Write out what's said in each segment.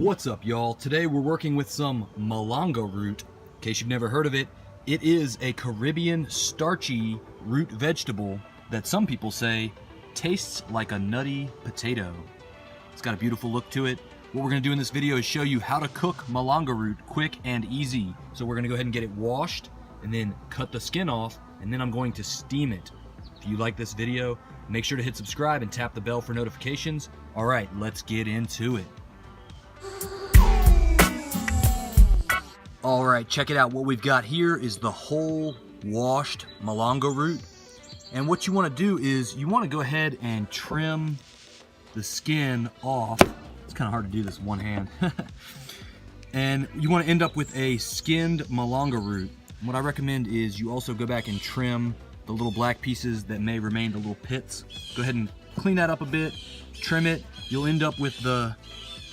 What's up, y'all? Today we're working with some Malanga root. In case you've never heard of it, it is a Caribbean starchy root vegetable that some people say tastes like a nutty potato. It's got a beautiful look to it. What we're gonna do in this video is show you how to cook Malanga root quick and easy. So we're gonna go ahead and get it washed and then cut the skin off, and then I'm going to steam it. If you like this video, make sure to hit subscribe and tap the bell for notifications. All right, let's get into it. All right, check it out. What we've got here is the whole washed Malanga root. And what you want to do is you want to go ahead and trim the skin off. It's kind of hard to do this with one hand. And you want to end up with a skinned Malanga root. And what I recommend is you also go back and trim the little black pieces that may remain, the little pits. Go ahead and clean that up a bit, trim it. You'll end up with the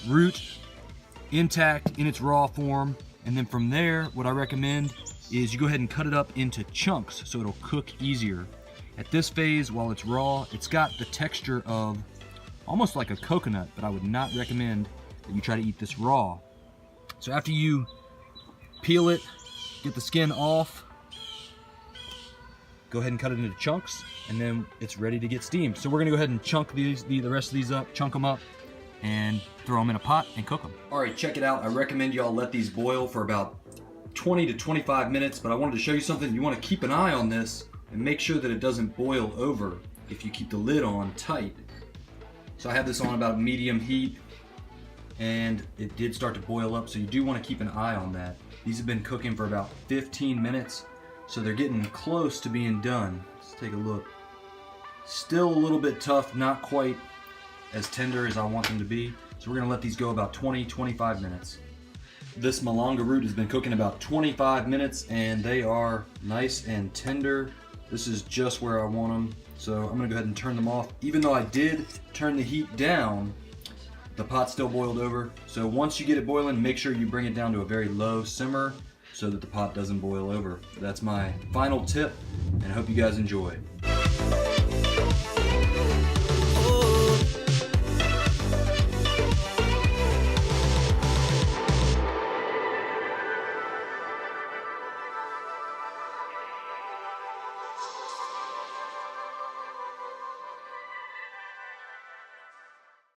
root intact in its raw form. And then from there, what I recommend is you go ahead and cut it up into chunks so it'll cook easier. At this phase, while it's raw, it's got the texture of almost like a coconut, but I would not recommend that you try to eat this raw. So after you peel it, get the skin off, go ahead and cut it into chunks, and then it's ready to get steamed. So we're gonna go ahead and chunk the rest of these up, chunk them up, and throw them in a pot and cook them. All right, check it out. I recommend y'all let these boil for about 20 to 25 minutes, but I wanted to show you something. You want to keep an eye on this and make sure that it doesn't boil over if you keep the lid on tight. So I have this on about medium heat, and it did start to boil up, so you do want to keep an eye on that. These have been cooking for about 15 minutes, so they're getting close to being done. Let's take a look. Still a little bit tough, not quite as tender as I want them to be. So we're gonna let these go about 20-25 minutes. This Malanga root has been cooking about 25 minutes and they are nice and tender. This is just where I want them. So I'm gonna go ahead and turn them off. Even though I did turn the heat down, the pot still boiled over. So once you get it boiling, make sure you bring it down to a very low simmer so that the pot doesn't boil over. That's my final tip, and I hope you guys enjoy.